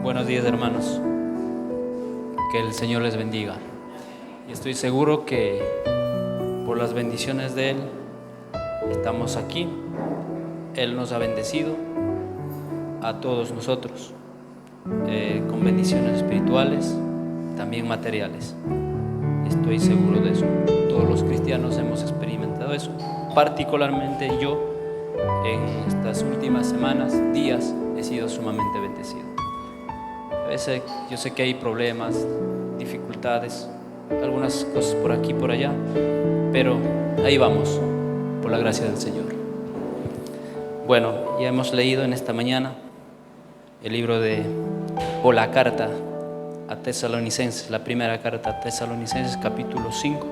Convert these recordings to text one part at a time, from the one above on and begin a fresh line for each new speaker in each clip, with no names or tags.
Buenos días, hermanos. Que el Señor les bendiga. Y estoy seguro que por las bendiciones de Él estamos aquí. Él nos ha bendecido a todos nosotros con bendiciones espirituales, también materiales. Estoy seguro de eso. Todos los cristianos hemos experimentado eso. Particularmente yo, en estas últimas semanas, días, he sido sumamente bendecido. A veces yo sé que hay problemas, dificultades, algunas cosas por aquí y por allá, pero ahí vamos, por la gracia del Señor. Bueno, ya hemos leído en esta mañana el libro o la carta a Tesalonicenses, la primera carta a Tesalonicenses, capítulo 5.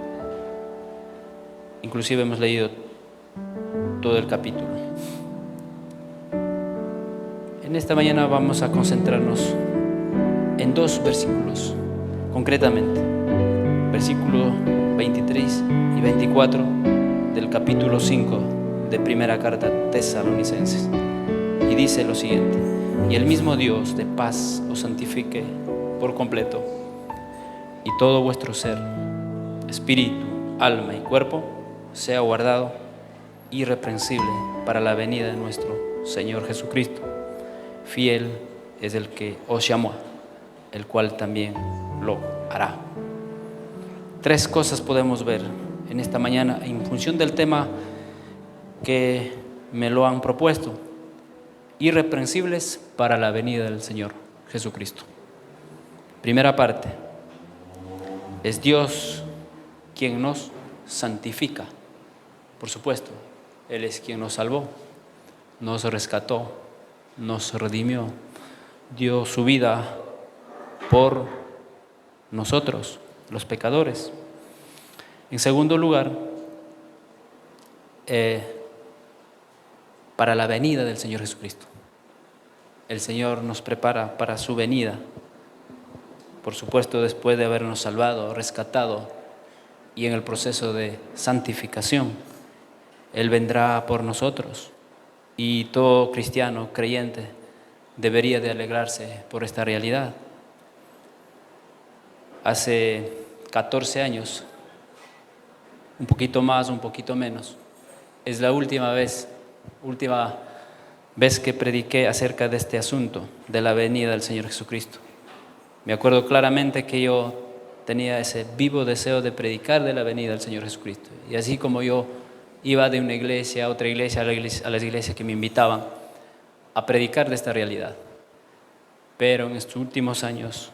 Inclusive hemos leído todo el capítulo. En esta mañana vamos a concentrarnos en dos versículos, concretamente, versículo 23 y 24 del capítulo 5 de primera carta a Tesalonicenses. Y dice lo siguiente: y el mismo Dios de paz os santifique por completo, y todo vuestro ser, espíritu, alma y cuerpo, sea guardado irreprensible para la venida de nuestro Señor Jesucristo. Fiel es el que os llamó, el cual también lo hará. Tres cosas podemos ver en esta mañana en función del tema que me lo han propuesto: irreprensibles para la venida del Señor Jesucristo. Primera parte: es Dios quien nos santifica. Por supuesto, Él es quien nos salvó, nos rescató, nos redimió, dio su vida por nosotros, los pecadores. En segundo lugar, para la venida del Señor Jesucristo. El Señor nos prepara para su venida. Por supuesto, después de habernos salvado, rescatado y en el proceso de santificación, Él vendrá por nosotros. Y todo cristiano creyente debería de alegrarse por esta realidad. Hace 14 años, un poquito más, un poquito menos, es la última vez que prediqué acerca de este asunto, de la venida del Señor Jesucristo. Me acuerdo claramente que yo tenía ese vivo deseo de predicar de la venida del Señor Jesucristo. Y así como yo iba de una iglesia a otra iglesia, a las iglesias que me invitaban a predicar de esta realidad. Pero en estos últimos años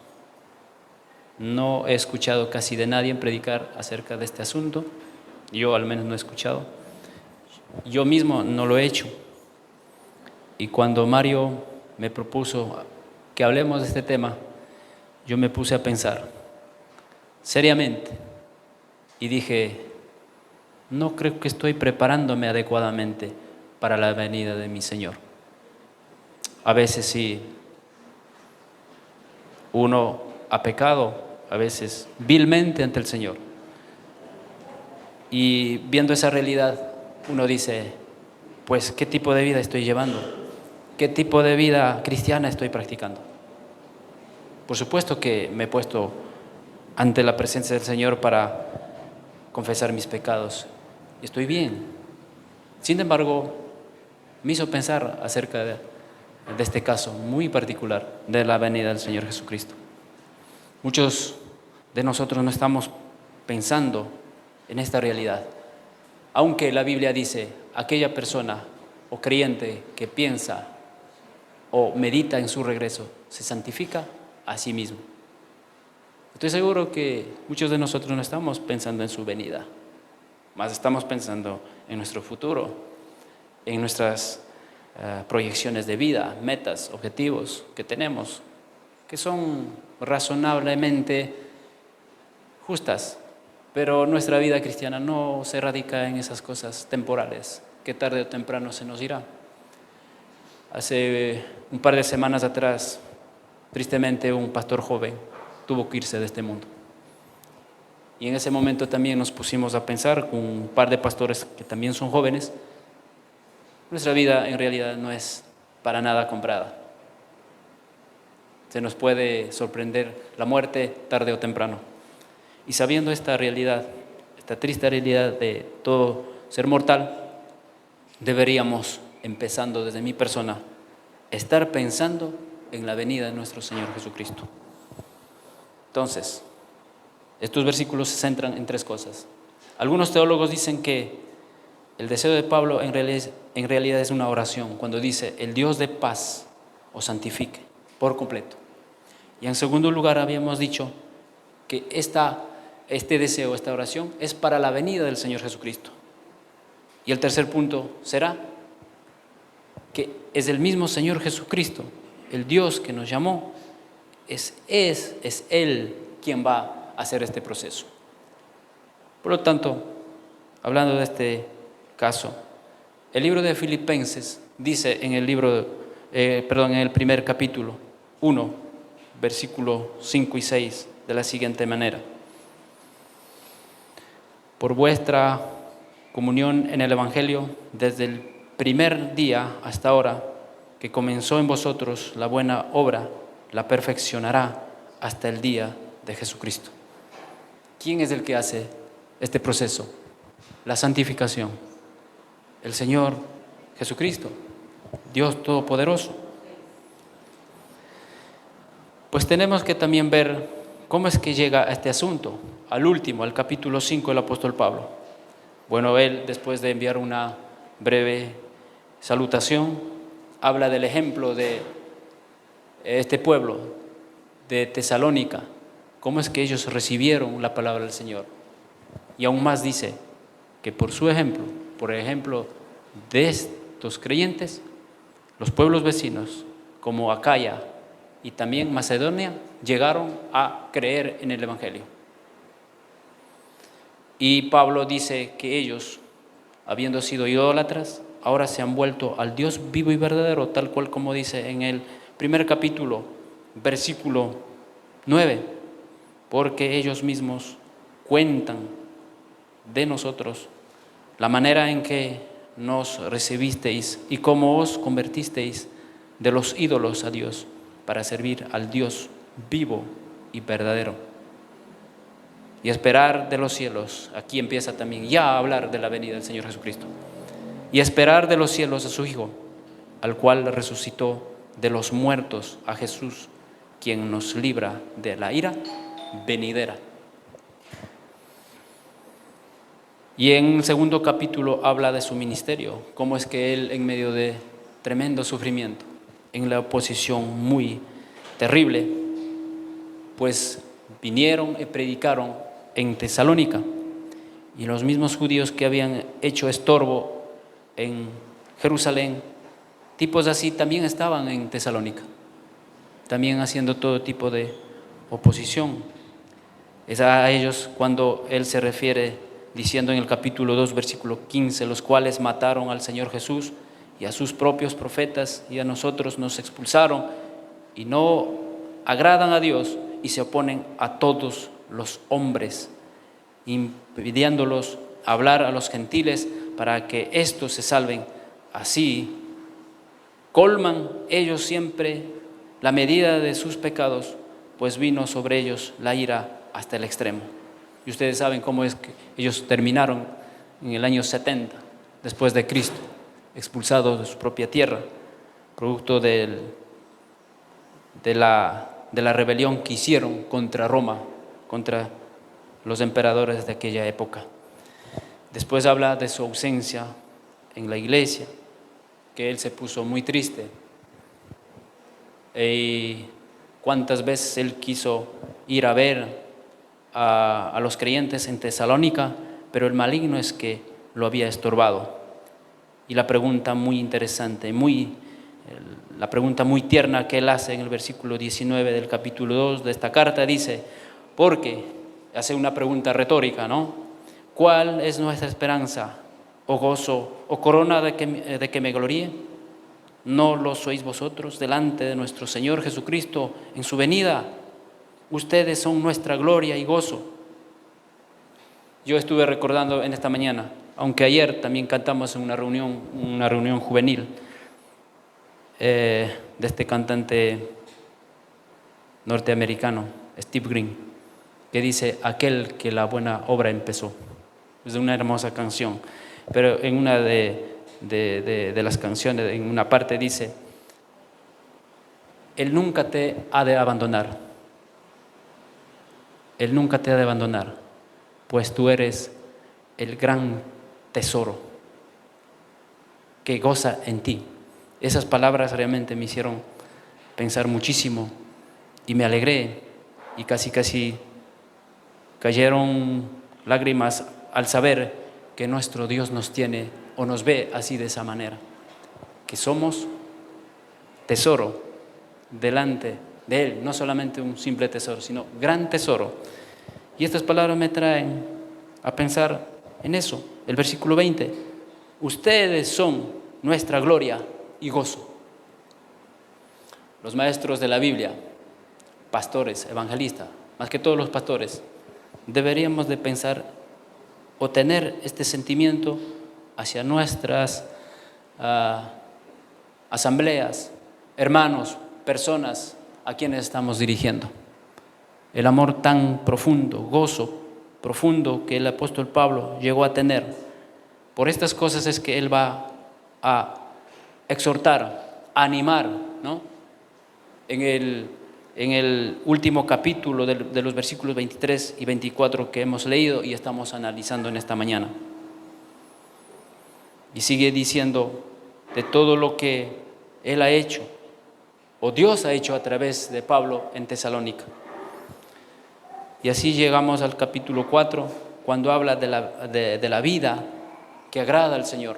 no he escuchado casi de nadie predicar acerca de este asunto. Yo al menos no he escuchado. Yo mismo no lo he hecho. Y cuando Mario me propuso que hablemos de este tema, yo me puse a pensar seriamente y dije: no creo que estoy preparándome adecuadamente para la venida de mi Señor. A veces sí, uno ha pecado, a veces vilmente ante el Señor. Y viendo esa realidad, uno dice: pues, ¿qué tipo de vida estoy llevando? ¿Qué tipo de vida cristiana estoy practicando? Por supuesto que me he puesto ante la presencia del Señor para confesar mis pecados. Estoy bien. Sin embargo, me hizo pensar acerca de este caso muy particular de la venida del Señor Jesucristo. Muchos de nosotros no estamos pensando en esta realidad. Aunque la Biblia dice: aquella persona o creyente que piensa o medita en su regreso se santifica a sí mismo. Estoy seguro que muchos de nosotros no estamos pensando en su venida, más estamos pensando en nuestro futuro, en nuestras proyecciones de vida, metas, objetivos que tenemos, que son razonablemente justas, pero nuestra vida cristiana no se radica en esas cosas temporales que tarde o temprano se nos irá. Hace un par de semanas atrás, tristemente, un pastor joven tuvo que irse de este mundo. Y en ese momento también nos pusimos a pensar con un par de pastores que también son jóvenes. Nuestra vida en realidad no es para nada comprada. Se nos puede sorprender la muerte tarde o temprano. Y sabiendo esta realidad, esta triste realidad de todo ser mortal, deberíamos, empezando desde mi persona, estar pensando en la venida de nuestro Señor Jesucristo. Entonces, estos versículos se centran en tres cosas. Algunos teólogos dicen que el deseo de Pablo en realidad es una oración, cuando dice: el Dios de paz os santifique por completo. Y en segundo lugar habíamos dicho que este deseo, esta oración, es para la venida del Señor Jesucristo. Y el tercer punto será que es el mismo Señor Jesucristo, el Dios que nos llamó, es Él quien va a hacer este proceso. Por lo tanto, hablando de este caso, el libro de Filipenses dice en el primer capítulo 1, versículo 5 y 6, de la siguiente manera: por vuestra comunión en el Evangelio, desde el primer día hasta ahora, que comenzó en vosotros la buena obra, la perfeccionará hasta el día de Jesucristo. ¿Quién es el que hace este proceso? La santificación. El Señor Jesucristo, Dios Todopoderoso. Pues tenemos que también ver cómo es que llega a este asunto, al último, al capítulo 5 del apóstol Pablo. Bueno, él, después de enviar una breve salutación, habla del ejemplo de este pueblo de Tesalónica, cómo es que ellos recibieron la palabra del Señor. Y aún más dice que por su ejemplo, por el ejemplo de estos creyentes, los pueblos vecinos como Acaya y también Macedonia llegaron a creer en el Evangelio. Y Pablo dice que ellos, habiendo sido idólatras, ahora se han vuelto al Dios vivo y verdadero, tal cual como dice en el primer capítulo, versículo 9, porque ellos mismos cuentan de nosotros la manera en que nos recibisteis y cómo os convertisteis de los ídolos a Dios para servir al Dios vivo y verdadero. Y esperar de los cielos, aquí empieza también ya a hablar de la venida del Señor Jesucristo. Y esperar de los cielos a su Hijo, al cual resucitó de los muertos, a Jesús, quien nos libra de la ira venidera. Y en el segundo capítulo habla de su ministerio, cómo es que él, en medio de tremendo sufrimiento, en la oposición muy terrible, pues vinieron y predicaron en Tesalónica, y los mismos judíos que habían hecho estorbo en Jerusalén, tipos así, también estaban en Tesalónica, también haciendo todo tipo de oposición. Es a ellos cuando él se refiere diciendo en el capítulo 2, versículo 15, los cuales mataron al Señor Jesús y a sus propios profetas, y a nosotros nos expulsaron, y no agradan a Dios y se oponen a todos los hombres, impidiéndolos hablar a los gentiles para que éstos se salven. Así colman ellos siempre la medida de sus pecados, pues vino sobre ellos la ira hasta el extremo. Y ustedes saben cómo es que ellos terminaron en el año 70 después de Cristo, expulsados de su propia tierra, producto de la rebelión que hicieron contra Roma, contra los emperadores de aquella época. Después habla de su ausencia en la iglesia, que él se puso muy triste. Y cuántas veces él quiso ir a ver a los creyentes en Tesalónica, pero el maligno es que lo había estorbado. Y la pregunta muy interesante, la pregunta muy tierna que él hace en el versículo 19 del capítulo 2 de esta carta dice, porque hace una pregunta retórica, ¿no? ¿Cuál es nuestra esperanza, o gozo, o corona de que me gloríe? ¿No lo sois vosotros delante de nuestro Señor Jesucristo en su venida? Ustedes son nuestra gloria y gozo. Yo estuve recordando en esta mañana, aunque ayer también cantamos en una reunión juvenil de este cantante norteamericano, Steve Green, que dice: aquel que la buena obra empezó. Es una hermosa canción, pero en una de las canciones, en una parte dice: Él nunca te ha de abandonar. Él nunca te ha de abandonar, pues tú eres el gran tesoro que goza en ti. Esas palabras realmente me hicieron pensar muchísimo y me alegré y casi cayeron lágrimas al saber que nuestro Dios nos tiene o nos ve así, de esa manera, que somos tesoro delante de Él, no solamente un simple tesoro, sino gran tesoro. Y estas palabras me traen a pensar en eso. El versículo 20: ustedes son nuestra gloria y gozo. Los maestros de la Biblia, pastores, evangelistas, más que todos los pastores, deberíamos de pensar o tener este sentimiento hacia nuestras asambleas, hermanos, personas a quienes estamos dirigiendo. El amor tan profundo, gozo profundo que el apóstol Pablo llegó a tener. Por estas cosas es que él va a exhortar, a animar, ¿no? En el último capítulo de los versículos 23 y 24 que hemos leído y estamos analizando en esta mañana. Y sigue diciendo de todo lo que él ha hecho, o Dios ha hecho a través de Pablo en Tesalónica. Y así llegamos al capítulo 4, cuando habla de la vida que agrada al Señor,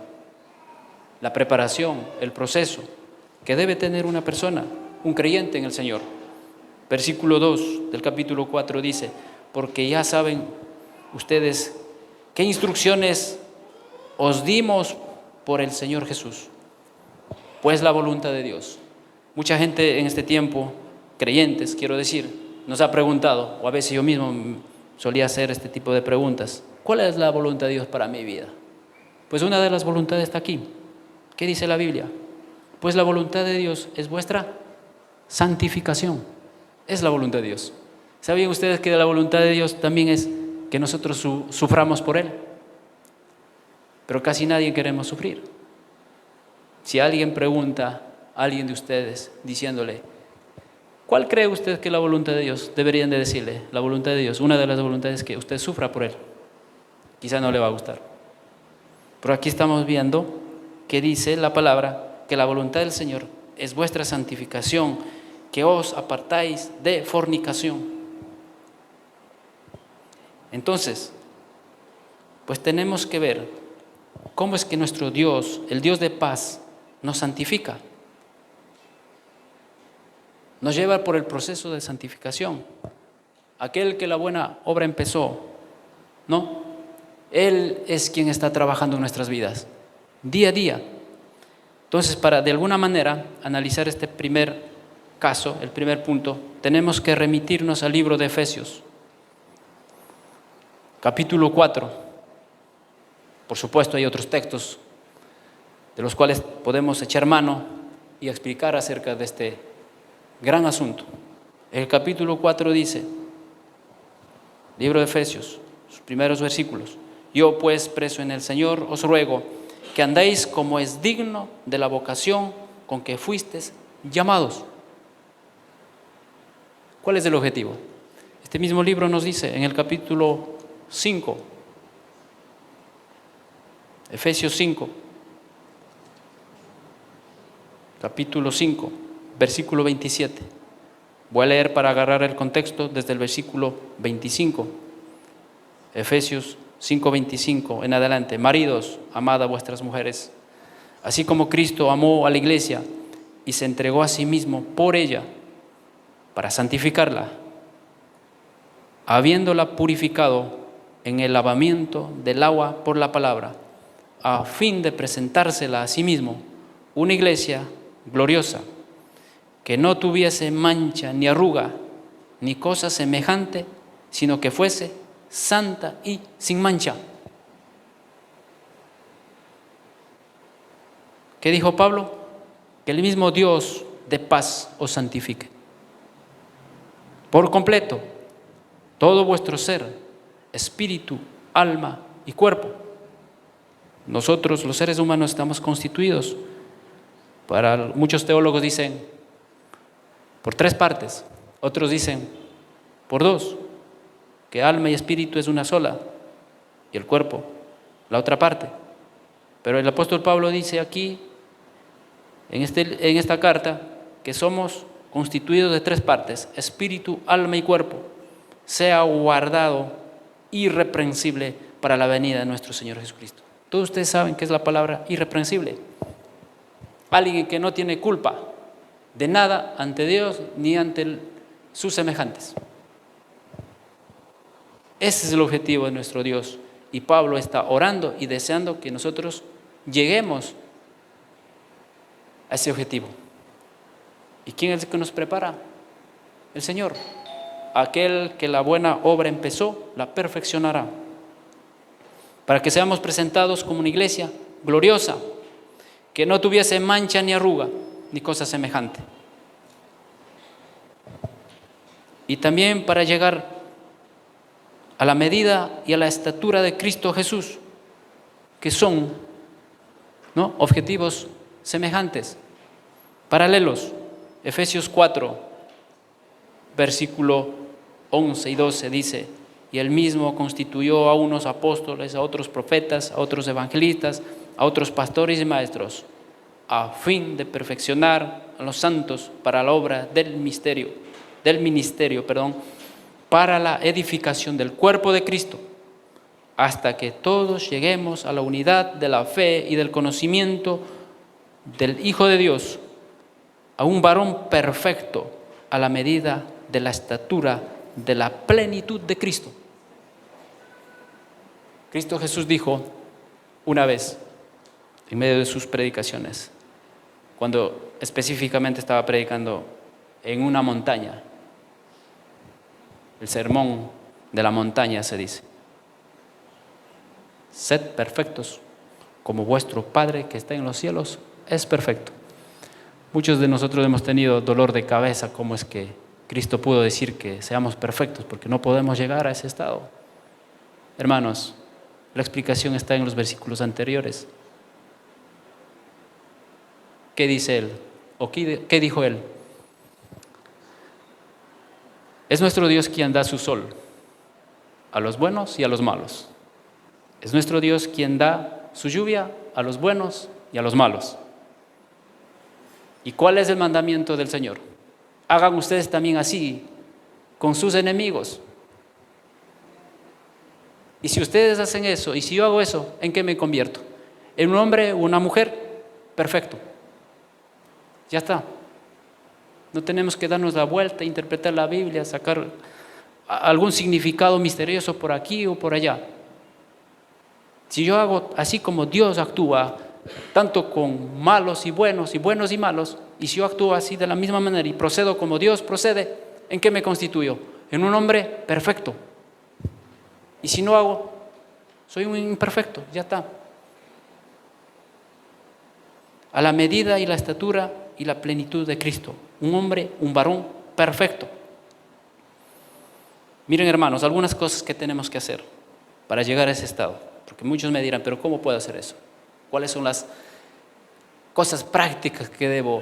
la preparación, el proceso que debe tener una persona, un creyente en el Señor. Versículo 2 del capítulo 4 dice: porque ya saben ustedes qué instrucciones os dimos por el Señor Jesús, pues la voluntad de Dios. Mucha gente en este tiempo, creyentes quiero decir, nos ha preguntado, o a veces yo mismo solía hacer este tipo de preguntas: ¿cuál es la voluntad de Dios para mi vida? Pues una de las voluntades está aquí. ¿Qué dice la Biblia? Pues la voluntad de Dios es vuestra santificación. Es la voluntad de Dios. ¿Sabían ustedes que la voluntad de Dios también es que nosotros suframos por Él? Pero casi nadie queremos sufrir. Si alguien pregunta a alguien de ustedes diciéndole: ¿cuál cree usted que es la voluntad de Dios? Deberían de decirle: la voluntad de Dios, una de las voluntades es que usted sufra por Él. Quizá no le va a gustar. Pero aquí estamos viendo que dice la palabra que la voluntad del Señor es vuestra santificación, que os apartáis de fornicación. Entonces, pues tenemos que ver cómo es que nuestro Dios, el Dios de paz, nos santifica. Nos lleva por el proceso de santificación. Aquel que la buena obra empezó, ¿no? Él es quien está trabajando en nuestras vidas, día a día. Entonces, para de alguna manera analizar este primer caso, el primer punto, tenemos que remitirnos al libro de Efesios, capítulo 4. Por supuesto, hay otros textos de los cuales podemos echar mano y explicar acerca de este gran asunto. El capítulo 4 dice, libro de Efesios, sus primeros versículos: yo pues, preso en el Señor, os ruego que andéis como es digno de la vocación con que fuisteis llamados. ¿Cuál es el objetivo? Este mismo libro nos dice en el capítulo 5, Efesios 5, capítulo 5, versículo 27. Voy a leer para agarrar el contexto desde el versículo 25. Efesios 5:25 en adelante: maridos, amad a vuestras mujeres, así como Cristo amó a la iglesia y se entregó a sí mismo por ella, para santificarla, habiéndola purificado en el lavamiento del agua por la palabra, a fin de presentársela a sí mismo una iglesia gloriosa, que no tuviese mancha ni arruga ni cosa semejante, sino que fuese santa y sin mancha. ¿Qué dijo Pablo? Que el mismo Dios de paz os santifique. por completo, todo vuestro ser, espíritu, alma y cuerpo. Nosotros, los seres humanos, estamos constituidos, muchos teólogos dicen, por 3 partes, otros dicen por 2, que alma y espíritu es una sola, y el cuerpo, la otra parte. Pero el apóstol Pablo dice aquí, en esta carta, que somos constituidos de 3 partes, espíritu, alma y cuerpo, sea guardado irreprensible para la venida de nuestro Señor Jesucristo. Todos ustedes saben qué es la palabra irreprensible. Alguien que no tiene culpa de nada ante Dios ni ante sus semejantes. Ese es el objetivo de nuestro Dios. Y Pablo está orando y deseando que nosotros lleguemos a ese objetivo. ¿Y quién es el que nos prepara? El Señor. Aquel que la buena obra empezó, la perfeccionará. Para que seamos presentados como una iglesia gloriosa, que no tuviese mancha ni arruga, ni cosa semejante. Y también para llegar a la medida y a la estatura de Cristo Jesús, que son, ¿no?, objetivos semejantes, paralelos. Efesios 4, versículo 11 y 12 dice: y él mismo constituyó a unos apóstoles, a otros profetas, a otros evangelistas, a otros pastores y maestros, a fin de perfeccionar a los santos para la obra del ministerio, para la edificación del cuerpo de Cristo, hasta que todos lleguemos a la unidad de la fe y del conocimiento del Hijo de Dios, a un varón perfecto, a la medida de la estatura de la plenitud de Cristo. Cristo Jesús dijo una vez, en medio de sus predicaciones, cuando específicamente estaba predicando en una montaña, el sermón de la montaña se dice: sed perfectos, como vuestro Padre que está en los cielos es perfecto. Muchos de nosotros hemos tenido dolor de cabeza, cómo es que Cristo pudo decir que seamos perfectos, porque no podemos llegar a ese estado. Hermanos, la explicación está en los versículos anteriores. ¿Qué dice él? ¿O qué dijo él? Es nuestro Dios quien da su sol a los buenos y a los malos. Es nuestro Dios quien da su lluvia a los buenos y a los malos. ¿Y cuál es el mandamiento del Señor? Hagan ustedes también así con sus enemigos. Y si ustedes hacen eso, y si yo hago eso, ¿en qué me convierto? ¿En un hombre o una mujer? Perfecto. Ya está. No tenemos que darnos la vuelta, interpretar la Biblia, sacar algún significado misterioso por aquí o por allá. Si yo hago así como Dios actúa, tanto con malos y buenos y malos, y si yo actúo así de la misma manera y procedo como Dios procede, ¿en qué me constituyo? En un hombre perfecto. Y si no hago, soy un imperfecto, ya está. A la medida y la estatura y la plenitud de Cristo. Un hombre, un varón perfecto. Miren, hermanos, algunas cosas que tenemos que hacer para llegar a ese estado. Porque muchos me dirán, ¿pero cómo puedo hacer eso? ¿Cuáles son las cosas prácticas que debo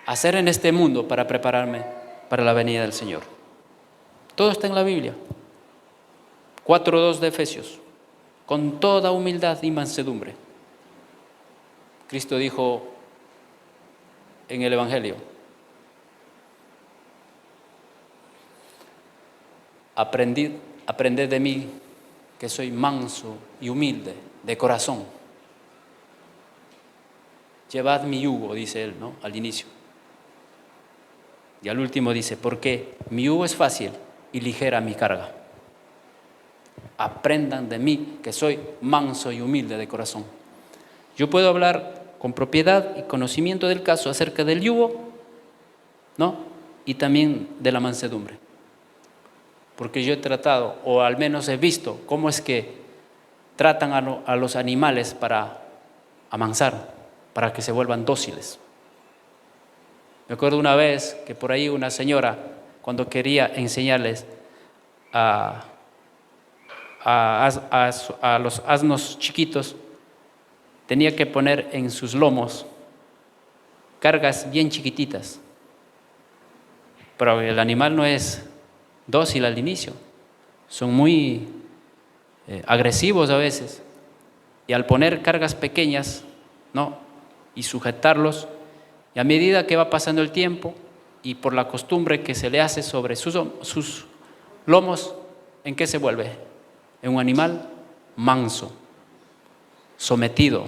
hacer en este mundo para prepararme para la venida del Señor? Todo está en la Biblia. 4:2 de Efesios. Con toda humildad y mansedumbre. Cristo dijo en el Evangelio: aprended de mí, que soy manso y humilde de corazón. Llevad mi yugo, dice él, ¿no?, al inicio. Y al último dice: porque mi yugo es fácil y ligera mi carga. Aprendan de mí, que soy manso y humilde de corazón. Yo puedo hablar con propiedad y conocimiento del caso acerca del yugo, ¿no?, y también de la mansedumbre. Porque yo he tratado, o al menos he visto, cómo es que tratan a los animales para amansar, para que se vuelvan dóciles. Me acuerdo una vez que por ahí una señora, cuando quería enseñarles a los asnos chiquitos, tenía que poner en sus lomos cargas bien chiquititas. Pero el animal no es dócil al inicio, son muy agresivos a veces. Y al poner cargas pequeñas, ¿no?, y sujetarlos, y a medida que va pasando el tiempo y por la costumbre que se le hace sobre sus lomos, ¿en qué se vuelve? En un animal manso, sometido,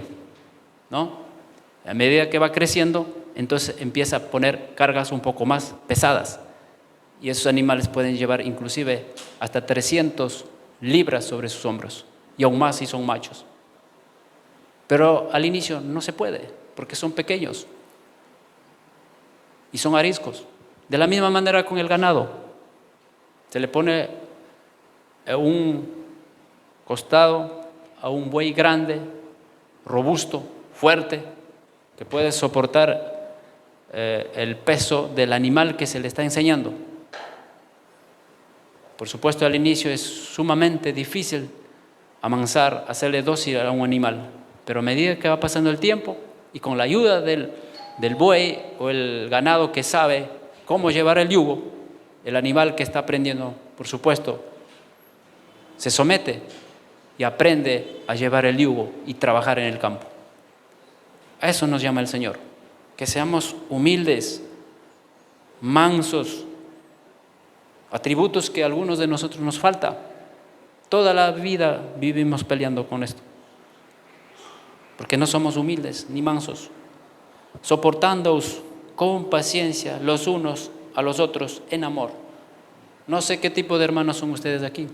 ¿no? A medida que va creciendo, entonces empieza a poner cargas un poco más pesadas. Y esos animales pueden llevar inclusive hasta 300 libras sobre sus hombros, y aún más si son machos. Pero al inicio no se puede, porque son pequeños y son ariscos. De la misma manera con el ganado. Se le pone un costado a un buey grande, robusto, fuerte, que puede soportar el peso del animal que se le está enseñando. Por supuesto, al inicio es sumamente difícil amansar, hacerle dócil a un animal, pero a medida que va pasando el tiempo y con la ayuda del buey o el ganado que sabe cómo llevar el yugo, el animal que está aprendiendo, por supuesto, se somete y aprende a llevar el yugo y trabajar en el campo. A eso nos llama el Señor, que seamos humildes, mansos, atributos que a algunos de nosotros nos falta. Toda la vida vivimos peleando con esto, porque no somos humildes ni mansos, soportándoos con paciencia los unos a los otros en amor. No sé qué tipo de hermanos son ustedes aquí,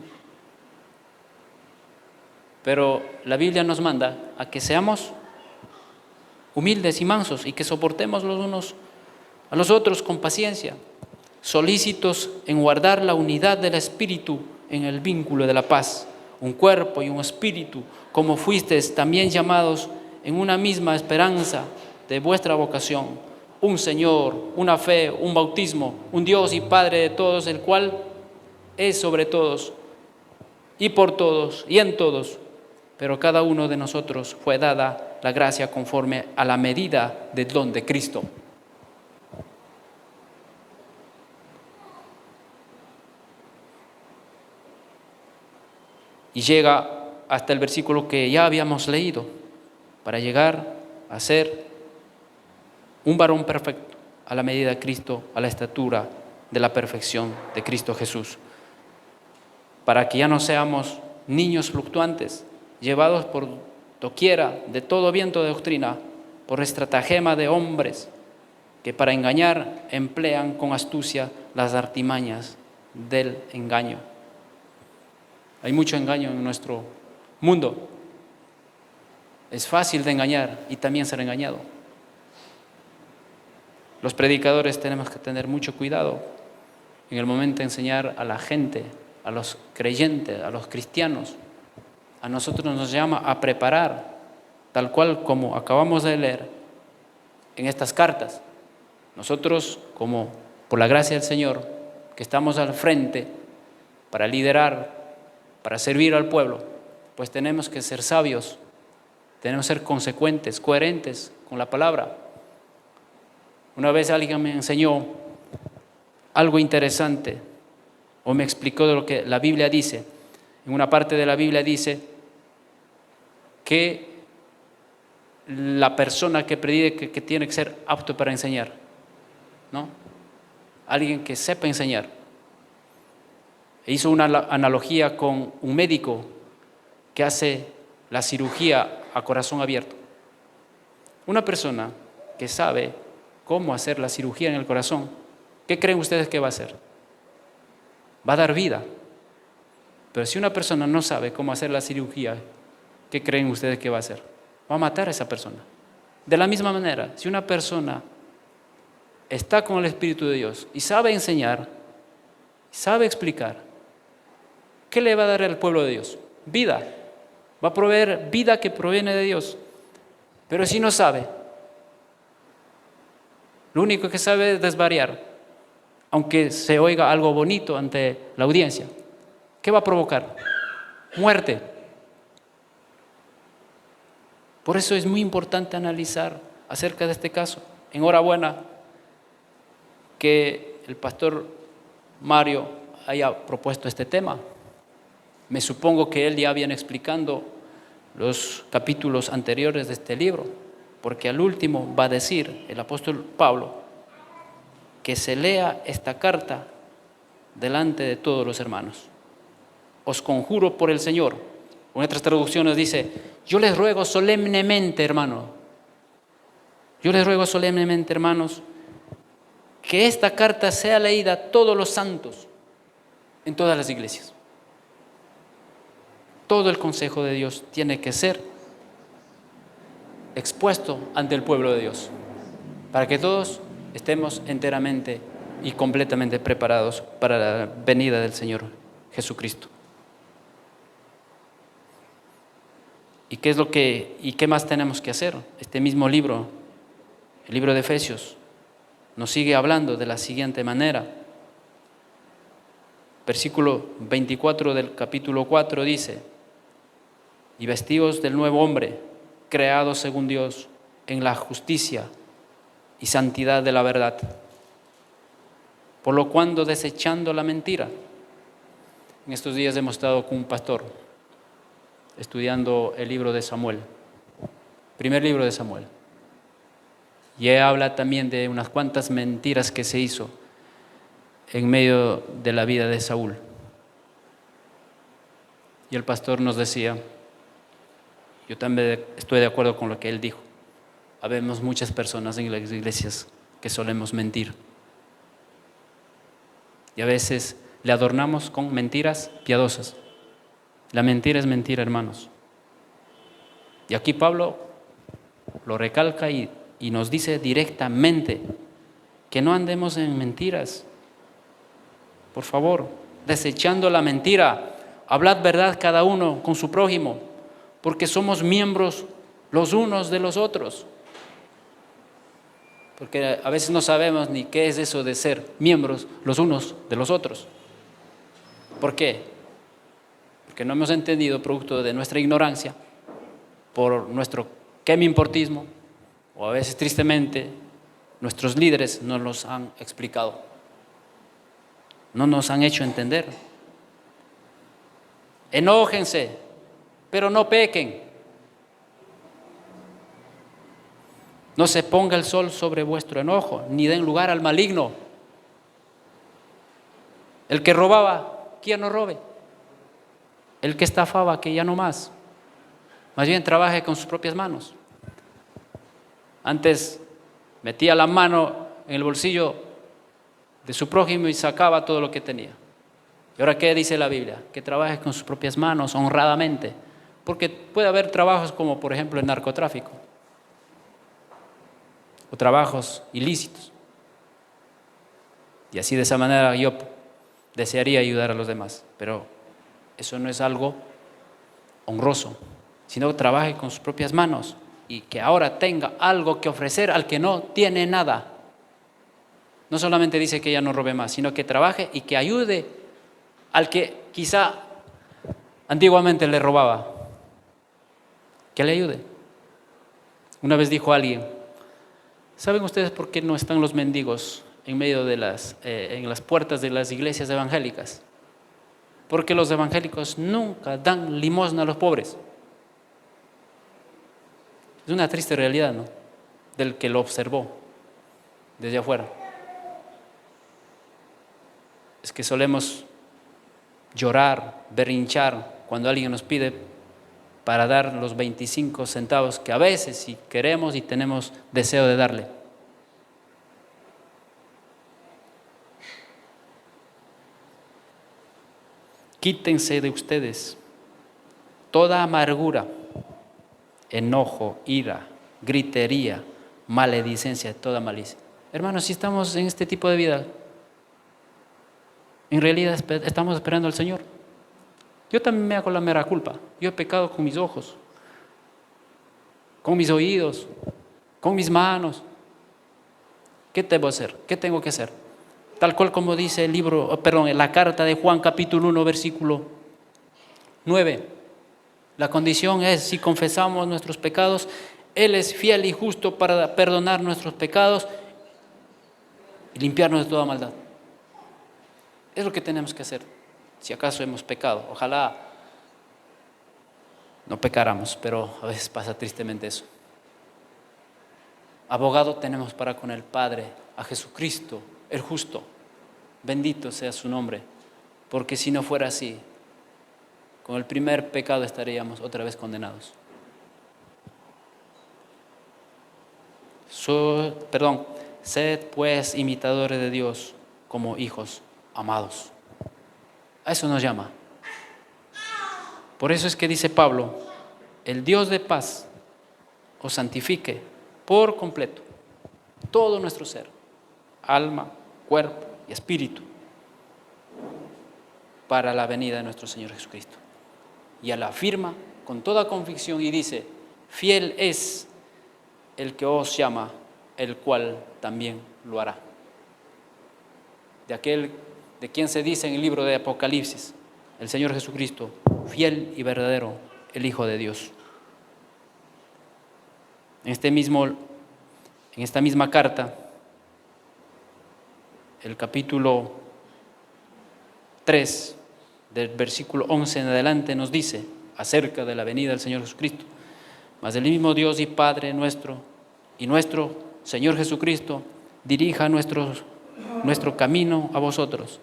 pero la Biblia nos manda a que seamos humildes y mansos y que soportemos los unos a los otros con paciencia, solícitos en guardar la unidad del Espíritu en el vínculo de la paz, un cuerpo y un espíritu, como fuisteis también llamados en una misma esperanza de vuestra vocación, un Señor, una fe, un bautismo, un Dios y Padre de todos, el cual es sobre todos y por todos y en todos, pero cada uno de nosotros fue dada la gracia conforme a la medida del don de Cristo. Y llega hasta el versículo que ya habíamos leído, para llegar a ser un varón perfecto a la medida de Cristo, a la estatura de la perfección de Cristo Jesús. Para que ya no seamos niños fluctuantes, llevados por doquiera de todo viento de doctrina, por estratagema de hombres que para engañar emplean con astucia las artimañas del engaño. Hay mucho engaño en nuestro mundo. Es fácil de engañar y también ser engañado. Los predicadores tenemos que tener mucho cuidado en el momento de enseñar a la gente, a los creyentes, a los cristianos. A nosotros nos llama a preparar, tal cual como acabamos de leer en estas cartas. Nosotros, como por la gracia del Señor, que estamos al frente para liderar, para servir al pueblo, pues tenemos que ser sabios, tenemos que ser consecuentes, coherentes con la palabra. Una vez alguien me enseñó algo interesante, o me explicó de lo que la Biblia dice. En una parte de la Biblia dice que la persona que predique que tiene que ser apto para enseñar, ¿no? Alguien que sepa enseñar. Hizo una analogía con un médico que hace la cirugía a corazón abierto. Una persona que sabe cómo hacer la cirugía en el corazón, ¿qué creen ustedes que va a hacer? Va a dar vida. Pero si una persona no sabe cómo hacer la cirugía, ¿qué creen ustedes que va a hacer? Va a matar a esa persona. De la misma manera, si una persona está con el Espíritu de Dios y sabe enseñar, sabe explicar, ¿qué le va a dar al pueblo de Dios? Vida. Va a proveer vida que proviene de Dios. Pero si no sabe, lo único que sabe es desvariar, aunque se oiga algo bonito ante la audiencia. ¿Qué va a provocar? Muerte. Por eso es muy importante analizar acerca de este caso. Enhorabuena que el pastor Mario haya propuesto este tema. Me supongo que él ya viene explicando los capítulos anteriores de este libro, porque al último va a decir el apóstol Pablo que se lea esta carta delante de todos los hermanos. Os conjuro por el Señor. En otras traducciones dice, yo les ruego solemnemente, hermano, yo les ruego solemnemente, hermanos, que esta carta sea leída a todos los santos en todas las iglesias. Todo el consejo de Dios tiene que ser expuesto ante el pueblo de Dios, para que todos estemos enteramente y completamente preparados para la venida del Señor Jesucristo. ¿Y qué más tenemos que hacer? Este mismo libro, el libro de Efesios, nos sigue hablando de la siguiente manera. Versículo 24 del capítulo 4 dice, y vestidos del nuevo hombre, creado según Dios, en la justicia y santidad de la verdad. Por lo cual, desechando la mentira. En estos días hemos estado con un pastor estudiando el libro de Samuel, primer libro de Samuel. Y él habla también de unas cuantas mentiras que se hizo en medio de la vida de Saúl. Y el pastor nos decía, yo también estoy de acuerdo con lo que él dijo, habemos muchas personas en las iglesias que solemos mentir. Y a veces le adornamos con mentiras piadosas. La mentira es mentira, hermanos. Y aquí Pablo lo recalca y nos dice directamente que no andemos en mentiras. Por favor, desechando la mentira, hablad verdad cada uno con su prójimo, porque somos miembros los unos de los otros. Porque a veces no sabemos ni qué es eso de ser miembros los unos de los otros. ¿Por qué? Porque no hemos entendido, producto de nuestra ignorancia, por nuestro quemimportismo, o a veces tristemente nuestros líderes no nos han explicado, no nos han hecho entender. Enójense, pero no pequen. No se ponga el sol sobre vuestro enojo, ni den lugar al maligno. El que robaba, que ya no robe. El que estafaba, que ya no más. Más bien trabaje con sus propias manos. Antes metía la mano en el bolsillo de su prójimo y sacaba todo lo que tenía. ¿Y ahora qué dice la Biblia? Que trabaje con sus propias manos, honradamente. Porque puede haber trabajos como, por ejemplo, el narcotráfico. O trabajos ilícitos. Y así, de esa manera, yo desearía ayudar a los demás. Pero eso no es algo honroso, sino que trabaje con sus propias manos y que ahora tenga algo que ofrecer al que no tiene nada. No solamente dice que ya no robe más, sino que trabaje y que ayude al que quizá antiguamente le robaba. Que le ayude. Una vez dijo alguien, ¿saben ustedes por qué no están los mendigos en medio de en las puertas de las iglesias evangélicas? Porque los evangélicos nunca dan limosna a los pobres. Es una triste realidad, ¿no? Del que lo observó desde afuera. Es que solemos llorar, berrinchar cuando alguien nos pide para dar los 25 centavos que a veces sí queremos y tenemos deseo de darle. Quítense de ustedes toda amargura, enojo, ira, gritería, maledicencia, toda malicia. Hermanos, si estamos en este tipo de vida, en realidad estamos esperando al Señor. Yo también me hago la mera culpa. Yo he pecado con mis ojos, con mis oídos, con mis manos. ¿Qué debo hacer? ¿Qué tengo que hacer? Tal cual como dice el libro, la carta de Juan capítulo 1 versículo 9. La condición es, si confesamos nuestros pecados, Él es fiel y justo para perdonar nuestros pecados y limpiarnos de toda maldad. Es lo que tenemos que hacer, si acaso hemos pecado. Ojalá no pecáramos, pero a veces pasa tristemente eso. Abogado tenemos para con el Padre, a Jesucristo, el justo. Bendito sea su nombre, porque si no fuera así, con el primer pecado estaríamos otra vez condenados. Sed pues imitadores de Dios como hijos amados. A eso nos llama. Por eso es que dice Pablo, el Dios de paz os santifique por completo todo nuestro ser, alma, cuerpo y espíritu, para la venida de nuestro Señor Jesucristo. Y Él afirma con toda convicción y dice, fiel es el que os llama, el cual también lo hará. De quien se dice en el libro de Apocalipsis, el Señor Jesucristo, fiel y verdadero, el Hijo de Dios. En esta misma carta, el capítulo 3, del versículo 11 en adelante, nos dice acerca de la venida del Señor Jesucristo. Mas el mismo Dios y Padre nuestro y nuestro Señor Jesucristo dirija nuestro camino a vosotros,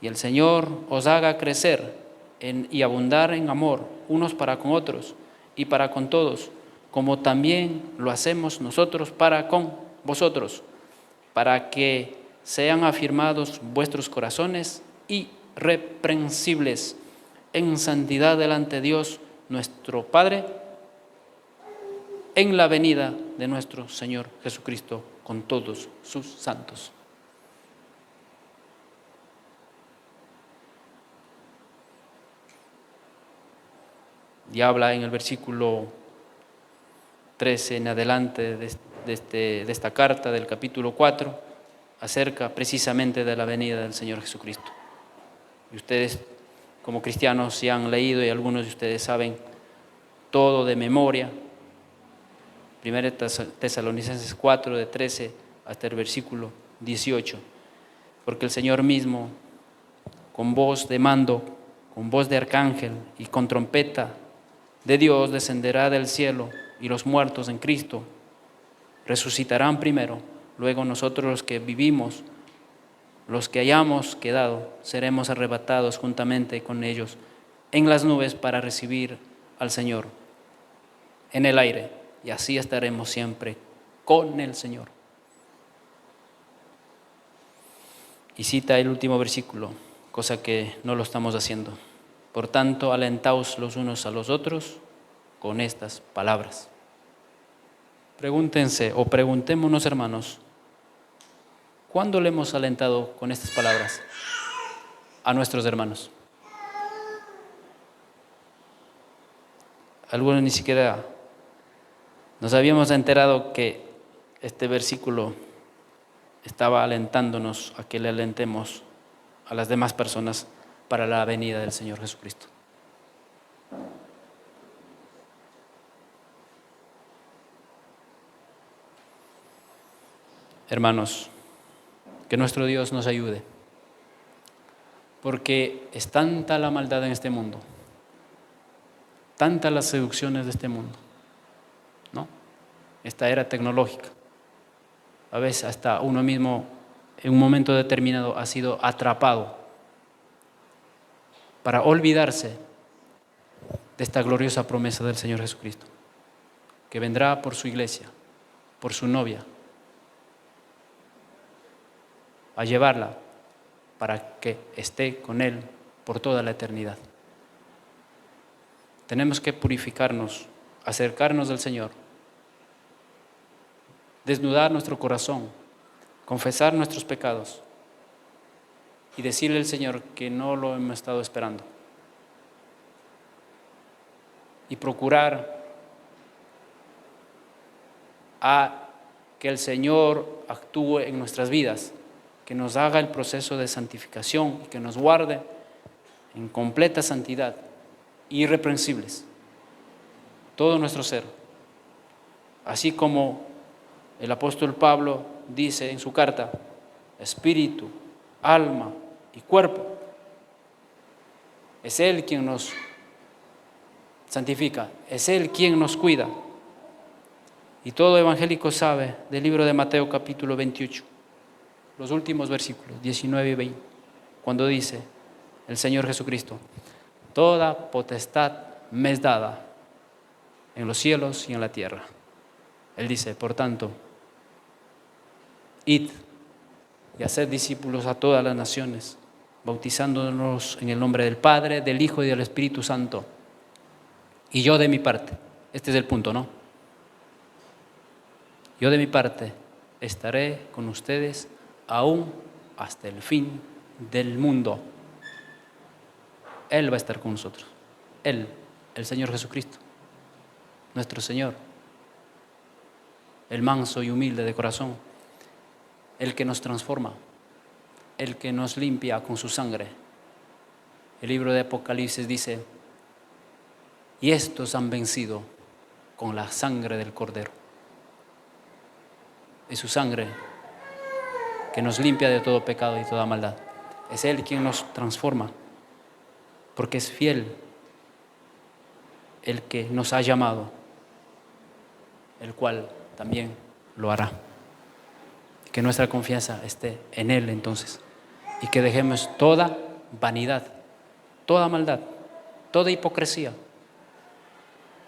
y el Señor os haga crecer y abundar en amor unos para con otros y para con todos, como también lo hacemos nosotros para con vosotros, para que sean afirmados vuestros corazones irreprensibles en santidad delante de Dios nuestro Padre, en la venida de nuestro Señor Jesucristo con todos sus santos. Y habla en el versículo 13 en adelante de esta carta del capítulo 4 acerca precisamente de la venida del Señor Jesucristo. Y ustedes como cristianos ya han leído, y algunos de ustedes saben todo de memoria. 1 Tesalonicenses 4, de 13 hasta el versículo 18. Porque el Señor mismo, con voz de mando, con voz de arcángel y con trompeta de Dios, descenderá del cielo, y los muertos en Cristo resucitarán primero. Luego nosotros, los que vivimos, los que hayamos quedado, seremos arrebatados juntamente con ellos en las nubes para recibir al Señor en el aire, y así estaremos siempre con el Señor. Y cita el último versículo, cosa que no lo estamos haciendo. Por tanto, alentaos los unos a los otros con estas palabras. Pregúntense o preguntémonos, hermanos, ¿cuándo le hemos alentado con estas palabras a nuestros hermanos? Algunos ni siquiera nos habíamos enterado que este versículo estaba alentándonos a que le alentemos a las demás personas para la venida del Señor Jesucristo. Hermanos, que nuestro Dios nos ayude, porque es tanta la maldad en este mundo, tantas las seducciones de este mundo, ¿no? Esta era tecnológica. A veces hasta uno mismo en un momento determinado ha sido atrapado para olvidarse de esta gloriosa promesa del Señor Jesucristo, que vendrá por su iglesia, por su novia, a llevarla para que esté con Él por toda la eternidad. Tenemos que purificarnos, acercarnos al Señor, desnudar nuestro corazón, confesar nuestros pecados y decirle al Señor que no lo hemos estado esperando. Y procurar a que el Señor actúe en nuestras vidas que nos haga el proceso de santificación y que nos guarde en completa santidad, irreprensibles, todo nuestro ser. Así como el apóstol Pablo dice en su carta, espíritu, alma y cuerpo. Es Él quien nos santifica, es Él quien nos cuida. Y todo evangélico sabe del libro de Mateo capítulo 28, los últimos versículos 19 y 20, cuando dice el Señor Jesucristo, toda potestad me es dada en los cielos y en la tierra. Él dice, por tanto, id y haced discípulos a todas las naciones, bautizándonos en el nombre del Padre, del Hijo y del Espíritu Santo. Y yo de mi parte, este es el punto, ¿no? Yo de mi parte estaré con ustedes aún hasta el fin del mundo. Él va a estar con nosotros. Él, el Señor Jesucristo, nuestro Señor, el manso y humilde de corazón, el que nos transforma, el que nos limpia con su sangre. El libro de Apocalipsis dice, y estos han vencido con la sangre del Cordero. Es su sangre que nos limpia de todo pecado y toda maldad. Es Él quien nos transforma, porque es fiel el que nos ha llamado, el cual también lo hará. Que nuestra confianza esté en Él entonces, y que dejemos toda vanidad, toda maldad, toda hipocresía.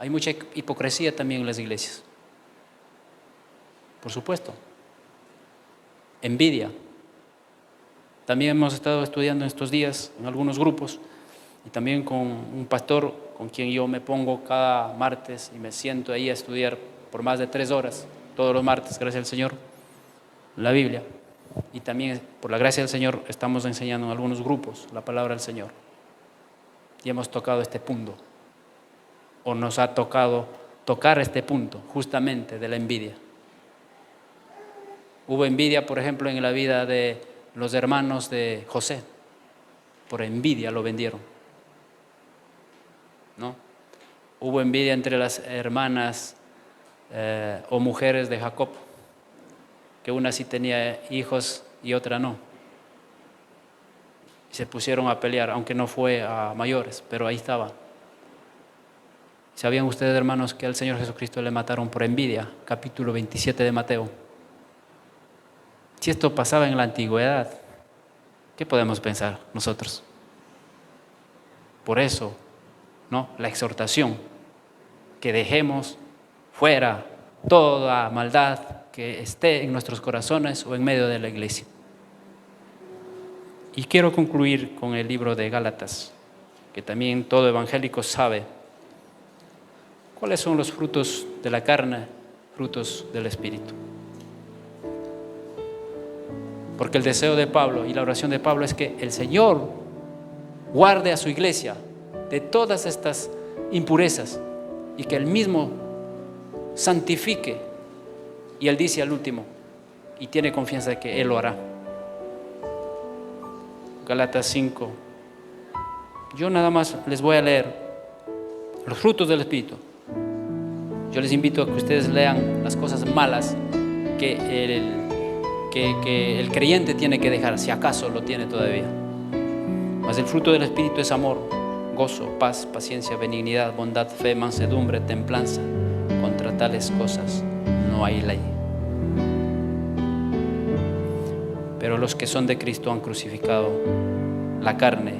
Hay mucha hipocresía también en las iglesias, por supuesto. Envidia. También hemos estado estudiando en estos días en algunos grupos y también con un pastor con quien yo me pongo cada martes y me siento ahí a estudiar por más de 3 horas, todos los martes, gracias al Señor, la Biblia. Y también por la gracia del Señor estamos enseñando en algunos grupos la palabra del Señor. Y hemos tocado este punto, o nos ha tocado tocar este punto justamente de la envidia. Hubo envidia, por ejemplo, en la vida de los hermanos de José. Por envidia lo vendieron, ¿no? Hubo envidia entre las hermanas o mujeres de Jacob, que una sí tenía hijos y otra no. Y se pusieron a pelear, aunque no fue a mayores, pero ahí estaba. ¿Sabían ustedes, hermanos, que al Señor Jesucristo le mataron por envidia? Capítulo 27 de Mateo. Si esto pasaba en la antigüedad, ¿qué podemos pensar nosotros? Por eso, ¿no? La exhortación, que dejemos fuera toda maldad que esté en nuestros corazones o en medio de la iglesia. Y quiero concluir con el libro de Gálatas, que también todo evangélico sabe cuáles son los frutos de la carne, frutos del Espíritu. Porque el deseo de Pablo y la oración de Pablo es que el Señor guarde a su iglesia de todas estas impurezas y que Él mismo santifique. Y Él dice al último, y tiene confianza de que Él lo hará. Gálatas 5. Yo nada más les voy a leer los frutos del Espíritu. Yo les invito a que ustedes lean las cosas malas que el creyente tiene que dejar, si acaso lo tiene todavía. Mas el fruto del Espíritu es amor, gozo, paz, paciencia, benignidad, bondad, fe, mansedumbre, templanza. Contra tales cosas no hay ley. Pero los que son de Cristo han crucificado la carne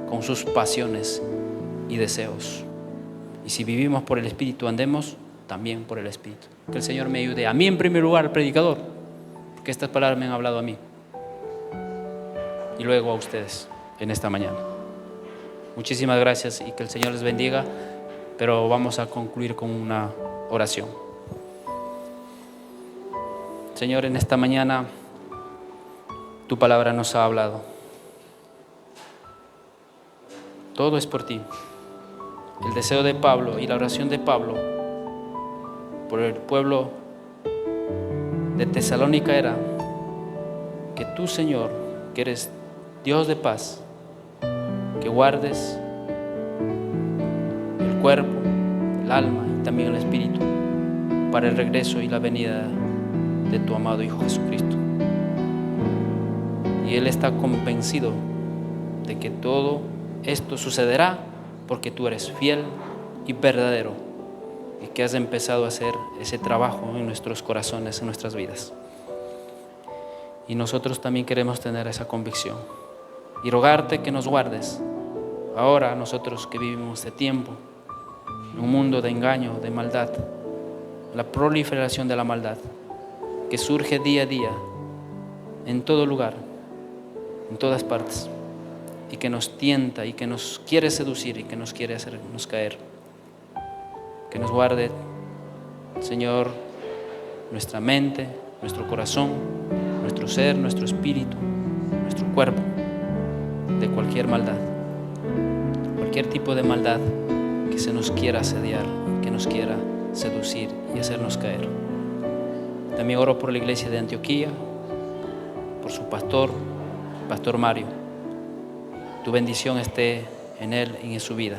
con sus pasiones y deseos. Y si vivimos por el Espíritu, andemos también por el Espíritu. Que el Señor me ayude, a mí en primer lugar, al predicador, porque estas palabras me han hablado a mí, y luego a ustedes en esta mañana. Muchísimas gracias y que el Señor les bendiga, pero vamos a concluir con una oración. Señor, en esta mañana tu palabra nos ha hablado. Todo es por ti. El deseo de Pablo y la oración de Pablo por el pueblo de Tesalónica era que tú, Señor, que eres Dios de paz, que guardes el cuerpo, el alma y también el espíritu para el regreso y la venida de tu amado Hijo Jesucristo. Y Él está convencido de que todo esto sucederá porque tú eres fiel y verdadero y que has empezado a hacer ese trabajo en nuestros corazones, en nuestras vidas. Y nosotros también queremos tener esa convicción y rogarte que nos guardes ahora, nosotros que vivimos este tiempo en un mundo de engaño, de maldad, la proliferación de la maldad que surge día a día en todo lugar, en todas partes, y que nos tienta y que nos quiere seducir y que nos quiere hacernos caer. Que nos guarde, Señor, nuestra mente, nuestro corazón, nuestro ser, nuestro espíritu, nuestro cuerpo, de cualquier maldad, cualquier tipo de maldad que se nos quiera asediar, que nos quiera seducir y hacernos caer. También oro por la iglesia de Antioquía, por su pastor, Pastor Mario. Tu bendición esté en él y en su vida.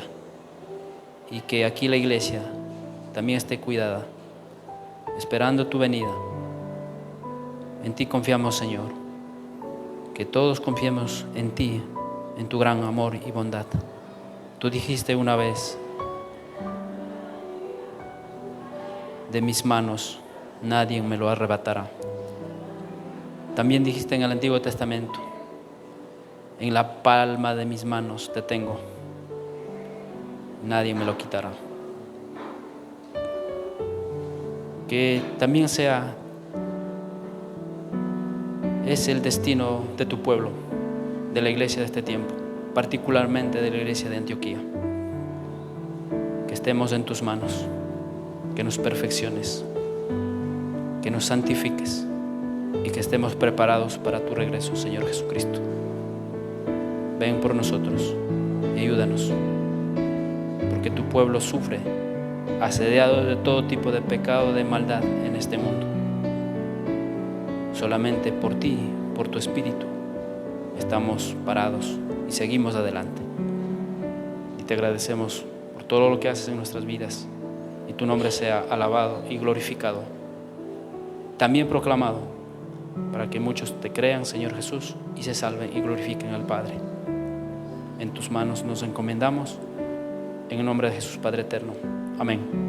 Y que aquí la iglesia también esté cuidada, esperando tu venida. En ti confiamos, Señor. Que todos confiemos en ti, en tu gran amor y bondad. Tú dijiste una vez, de mis manos nadie me lo arrebatará. También dijiste en el Antiguo Testamento, en la palma de mis manos te tengo, nadie me lo quitará. Que también es el destino de tu pueblo, de la iglesia de este tiempo, particularmente de la iglesia de Antioquía. Que estemos en tus manos, que nos perfecciones, que nos santifiques y que estemos preparados para tu regreso, Señor Jesucristo. Ven por nosotros y ayúdanos, porque tu pueblo sufre, asediado de todo tipo de pecado, de maldad en este mundo. Solamente por ti, por tu Espíritu, estamos parados y seguimos adelante. Y te agradecemos por todo lo que haces en nuestras vidas, y tu nombre sea alabado y glorificado, también proclamado, para que muchos te crean, Señor Jesús, y se salven y glorifiquen al Padre. En tus manos nos encomendamos, en el nombre de Jesús, Padre eterno. Amén.